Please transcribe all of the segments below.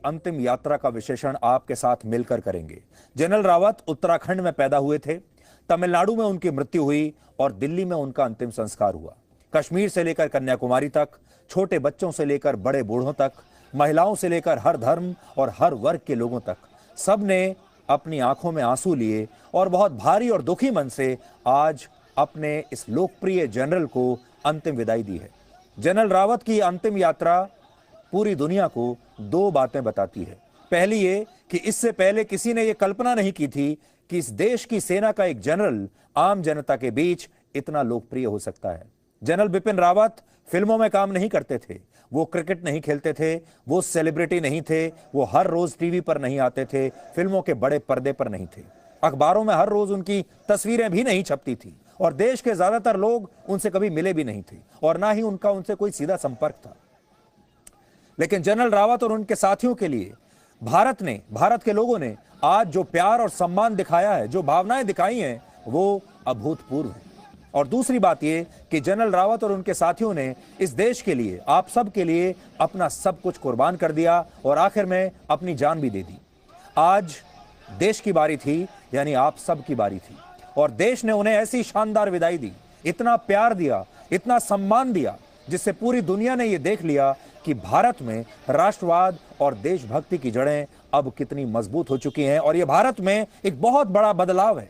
अंतिम यात्रा का विश्लेषण आपके साथ मिलकर करेंगे। जनरल रावत उत्तराखंड में पैदा हुए थे, तमिलनाडु में उनकी मृत्यु हुई और दिल्ली में उनका अंतिम संस्कार हुआ। कश्मीर से लेकर कन्याकुमारी तक, छोटे बच्चों से लेकर बड़े बूढ़ों तक, महिलाओं से लेकर हर धर्म और हर वर्ग के लोगों तक, सब ने अपनी आंखों में आंसू लिए और बहुत भारी और दुखी मन से आज अपने इस लोकप्रिय जनरल को अंतिम विदाई दी है। जनरल रावत की अंतिम यात्रा पूरी दुनिया को दो बातें बताती है। पहली ये कि इससे पहले किसी ने यह कल्पना नहीं की थी कि इस देश की सेना का एक जनरल आम जनता के बीच इतना लोकप्रिय हो सकता है। जनरल बिपिन रावत फिल्मों में काम नहीं करते थे, वो क्रिकेट नहीं खेलते थे, वो सेलिब्रिटी नहीं थे, वो हर रोज टीवी पर नहीं आते थे, फिल्मों के बड़े पर्दे पर नहीं थे, अखबारों में हर रोज उनकी तस्वीरें भी नहीं छपती थी और देश के ज्यादातर लोग उनसे कभी मिले भी नहीं थे और ना ही उनका उनसे कोई सीधा संपर्क था। लेकिन जनरल रावत और उनके साथियों के लिए भारत के लोगों ने आज जो प्यार और सम्मान दिखाया है, जो भावनाएं दिखाई हैं, वो अभूतपूर्व है। और दूसरी बात यह कि जनरल रावत और उनके साथियों ने इस देश के लिए, आप सब के लिए अपना सब कुछ कुर्बान कर दिया और आखिर में अपनी जान भी दे दी। आज देश की बारी थी, यानी आप सब की बारी थी, और देश ने उन्हें ऐसी शानदार विदाई दी, इतना प्यार दिया, इतना सम्मान दिया, जिससे पूरी दुनिया ने यह देख लिया कि भारत में राष्ट्रवाद और देशभक्ति की जड़ें अब कितनी मजबूत हो चुकी हैं। और यह भारत में एक बहुत बड़ा बदलाव है।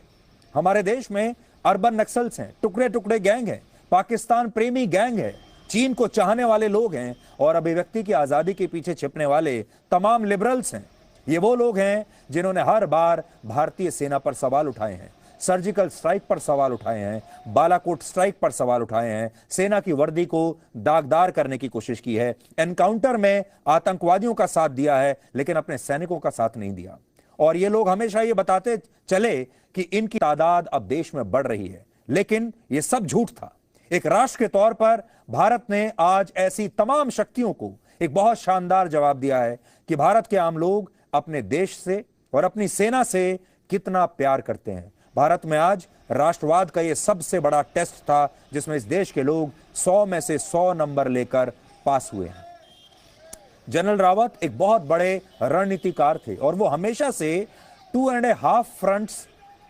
हमारे देश में अर्बन नक्सल्स हैं, टुकड़े टुकड़े गैंग हैं, पाकिस्तान प्रेमी गैंग है, चीन को चाहने वाले लोग हैं और अभिव्यक्ति की आजादी के पीछे छिपने वाले तमाम लिबरल्स हैं। ये वो लोग हैं जिन्होंने हर बार भारतीय सेना पर सवाल उठाए हैं, सर्जिकल स्ट्राइक पर सवाल उठाए हैं, बालाकोट स्ट्राइक पर सवाल उठाए हैं, सेना की वर्दी को दागदार करने की कोशिश की है, एनकाउंटर में आतंकवादियों का साथ दिया है, लेकिन अपने सैनिकों का साथ नहीं दिया। और ये लोग हमेशा ये बताते चले कि इनकी तादाद अब देश में बढ़ रही है, लेकिन ये सब झूठ था। एक राष्ट्र के तौर पर भारत ने आज ऐसी तमाम शक्तियों को एक बहुत शानदार जवाब दिया है कि भारत के आम लोग अपने देश से और अपनी सेना से कितना प्यार करते हैं। भारत में आज राष्ट्रवाद का यह सबसे बड़ा टेस्ट था, जिसमें इस देश के लोग 100 में से 100 नंबर लेकर पास हुए हैं। जनरल रावत एक बहुत बड़े रणनीतिकार थे और वो हमेशा से 2.5 फ्रंट्स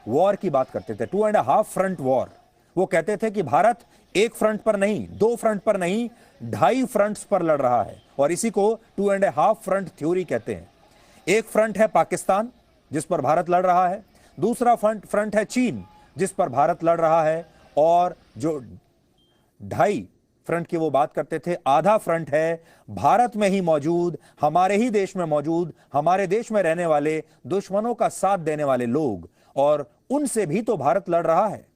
वॉर की बात करते थे। 2.5 फ्रंट वॉर। वो कहते थे कि भारत एक फ्रंट पर नहीं, 2 फ्रंट पर नहीं, 2.5 फ्रंट्स पर लड़ रहा है और इसी को 2.5 फ्रंट थ्योरी कहते हैं। एक फ्रंट है पाकिस्तान, जिस पर भारत लड़ रहा है, दूसरा फ्रंट है चीन, जिस पर भारत लड़ रहा है, और जो 2.5 फ्रंट की वो बात करते थे, आधा फ्रंट है भारत में ही मौजूद, हमारे ही देश में मौजूद, हमारे देश में रहने वाले दुश्मनों का साथ देने वाले लोग, और उनसे भी तो भारत लड़ रहा है।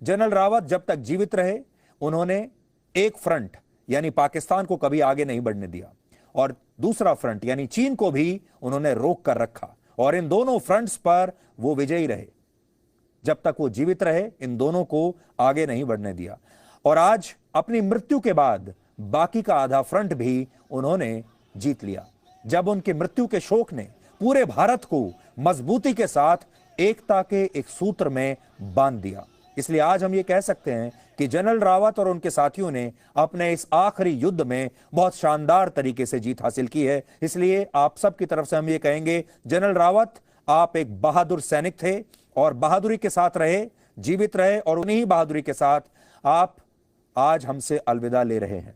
जनरल रावत जब तक जीवित रहे, उन्होंने एक फ्रंट यानी पाकिस्तान को कभी आगे नहीं बढ़ने दिया और दूसरा फ्रंट यानी चीन को भी उन्होंने रोक कर रखा, और इन दोनों फ्रंट्स पर वो विजयी रहे। जब तक वो जीवित रहे, इन दोनों को आगे नहीं बढ़ने दिया। और आज अपनी मृत्यु के बाद बाकी का आधा फ्रंट भी उन्होंने जीत लिया, जब उनकी मृत्यु के शोक ने पूरे भारत को मजबूती के साथ एकता के एक सूत्र में बांध दिया। इसलिए आज हम ये कह सकते हैं कि जनरल रावत और उनके साथियों ने अपने इस आखिरी युद्ध में बहुत शानदार तरीके से जीत हासिल की है। इसलिए आप सब की तरफ से हम ये कहेंगे, जनरल रावत, आप एक बहादुर सैनिक थे और बहादुरी के साथ रहे, जीवित रहे, और उन्हीं ही बहादुरी के साथ आप आज हमसे अलविदा ले रहे हैं।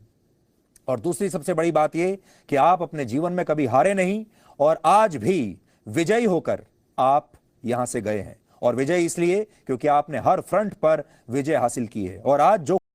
और दूसरी सबसे बड़ी बात यह कि आप अपने जीवन में कभी हारे नहीं और आज भी विजयी होकर आप यहां से गए हैं। और विजय इसलिए क्योंकि आपने हर फ्रंट पर विजय हासिल की है। और आज जो